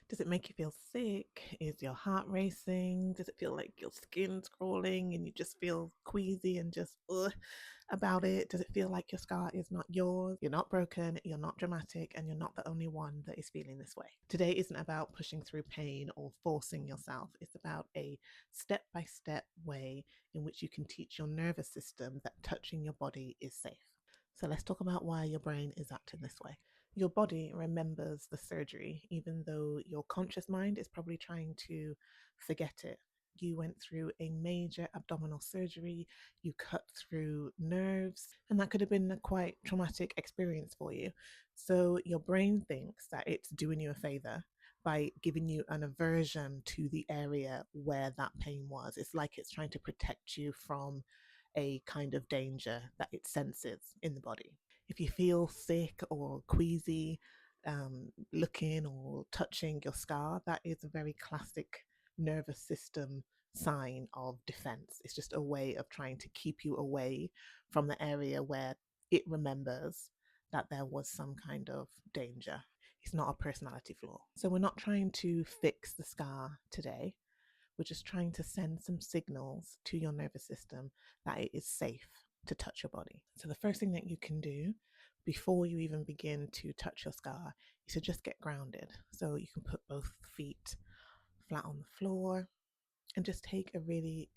Does it make you feel sick? Is your heart racing? Does it feel like your skin's crawling and you just feel queasy and just about it? Does it feel like your scar is not yours? You're not broken, you're not dramatic, and you're not the only one that is feeling this way. Today isn't about pushing through pain or forcing yourself. It's about a step-by-step way in which you can teach your nervous system that touching your body is safe. So let's talk about why your brain is acting this way. Your body remembers the surgery, even though your conscious mind is probably trying to forget it. You went through a major abdominal surgery, you cut through nerves, and that could have been a quite traumatic experience for you. So your brain thinks that it's doing you a favor by giving you an aversion to the area where that pain was. It's like it's trying to protect you from a kind of danger that it senses in the body. If you feel sick or queasy, looking or touching your scar, that is a very classic nervous system sign of defense. It's just a way of trying to keep you away from the area where it remembers that there was some kind of danger. It's not a personality flaw. So we're not trying to fix the scar today. We're just trying to send some signals to your nervous system that it is safe to touch your body. So the first thing that you can do before you even begin to touch your scar is to just get grounded. So you can put both feet flat on the floor and just take a really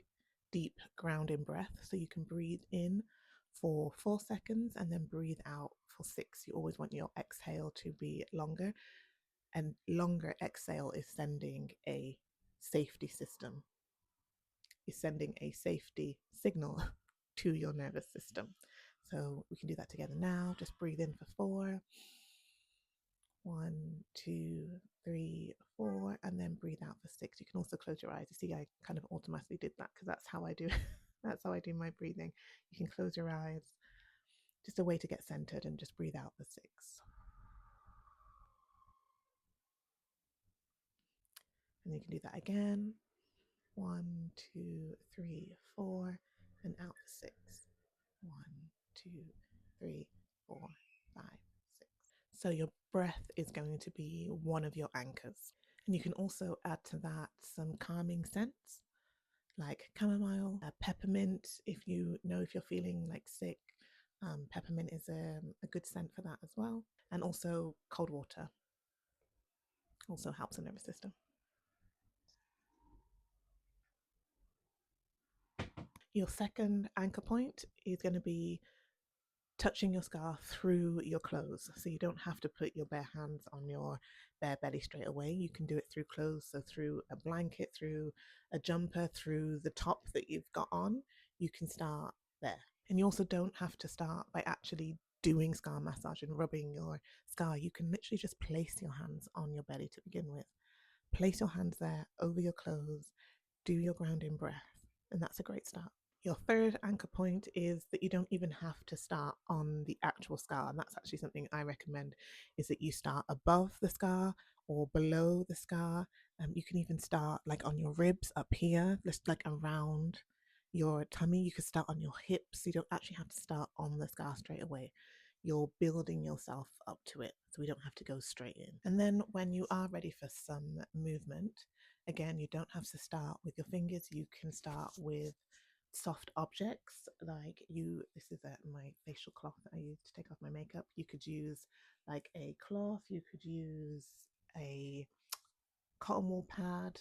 deep grounding breath. So you can breathe in for 4 seconds and then breathe out for 6. You always want your exhale to be longer, and longer exhale is sending a safety system, is sending a safety signal to your nervous system. So we can do that together now. Just breathe in for 4. 1, 2, 3, 4, and then breathe out for 6. You can also close your eyes. You see, I kind of automatically did that because that's how I do that's how I do my breathing. You can close your eyes. Just a way to get centered, and just breathe out for 6. And you can do that again. 1, 2, 3, 4, and out for 6. 1, 2, 3, 4, 5, 6. So your breath is going to be one of your anchors. And you can also add to that some calming scents like chamomile, peppermint. If you know if you're feeling like sick, peppermint is a good scent for that as well. And also cold water also helps the nervous system. Your second anchor point is going to be touching your scar through your clothes. So you don't have to put your bare hands on your bare belly straight away. You can do it through clothes, so through a blanket, through a jumper, through the top that you've got on. You can start there. And you also don't have to start by actually doing scar massage and rubbing your scar. You can literally just place your hands on your belly to begin with. Place your hands there over your clothes, do your grounding breath, and that's a great start. Your third anchor point is that you don't even have to start on the actual scar. And that's actually something I recommend, is that you start above the scar or below the scar. You can even start like on your ribs up here, just like around your tummy. You could start on your hips. You don't actually have to start on the scar straight away. You're building yourself up to it, so we don't have to go straight in. And then when you are ready for some movement, again, you don't have to start with your fingers. You can start with soft objects like this is my facial cloth that I use to take off my makeup. You could use like a cloth, you could use a cotton wool pad,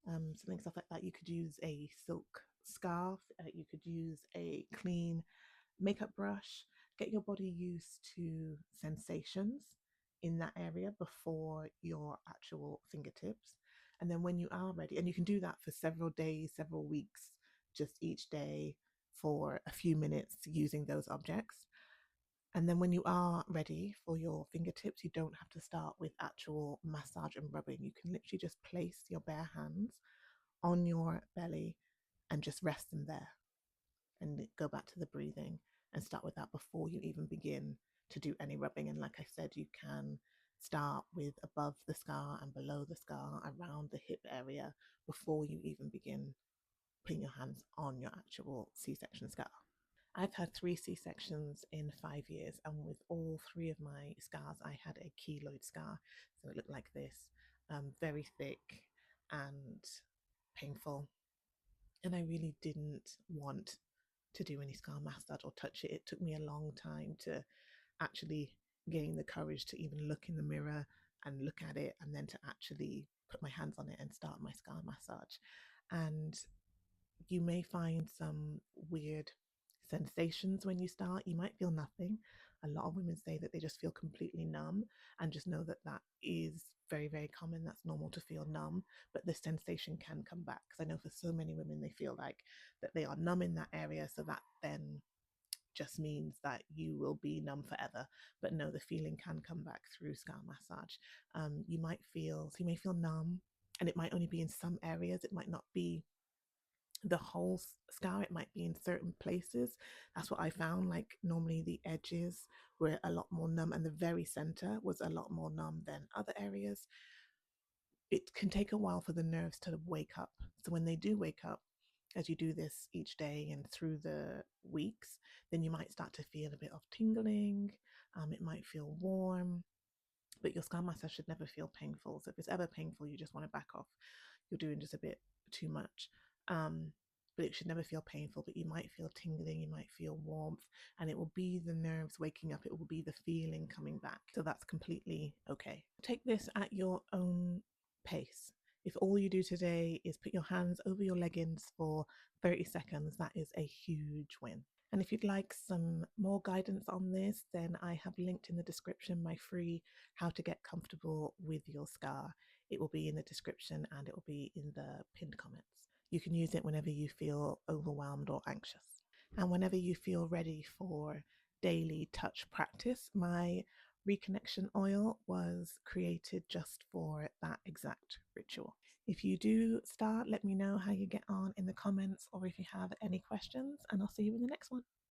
something stuff like that. You could use a silk scarf, you could use a clean makeup brush. Get your body used to sensations in that area before your actual fingertips. And then when you are ready, and you can do that for several days, several weeks, just each day for a few minutes using those objects. And then when you are ready for your fingertips, you don't have to start with actual massage and rubbing. You can literally just place your bare hands on your belly and just rest them there, and go back to the breathing and start with that before you even begin to do any rubbing. And like I said, you can start with above the scar and below the scar, around the hip area, before you even begin putting your hands on your actual C-section scar. I've had 3 C-sections in 5 years, and with all 3 of my scars, I had a keloid scar. So it looked like this. very thick and painful. And I really didn't want to do any scar massage or touch it. It took me a long time to actually gain the courage to even look in the mirror and look at it, and then to actually put my hands on it and start my scar massage. And you may find some weird sensations when you start. You might feel nothing. A lot of women say that they just feel completely numb, and just know that that is very, very common. That's normal to feel numb, but the sensation can come back. Because I know for so many women, they feel like that they are numb in that area. So that then just means that you will be numb forever. But no, the feeling can come back through scar massage. So you may feel numb, and it might only be in some areas. It might not be the whole scar, it might be in certain places. That's what I found. Like normally the edges were a lot more numb, and the very center was a lot more numb than other areas. It can take a while for the nerves to wake up. So when they do wake up, as you do this each day and through the weeks, then you might start to feel a bit of tingling. It might feel warm, but your scar massage should never feel painful. So if it's ever painful, you just want to back off. You're doing just a bit too much. Um, but it should never feel painful. But you might feel tingling, you might feel warmth, and it will be the nerves waking up. It will be the feeling coming back. So that's completely okay. Take this at your own pace. If all you do today is put your hands over your leggings for 30 seconds, that is a huge win. And if you'd like some more guidance on this, then I have linked in the description my free How to Get Comfortable with Your Scar. It will be in the description, and it will be in the pinned comments. You can use it whenever you feel overwhelmed or anxious. And whenever you feel ready for daily touch practice, my reconnection oil was created just for that exact ritual. If you do start, let me know how you get on in the comments, or if you have any questions, and I'll see you in the next one.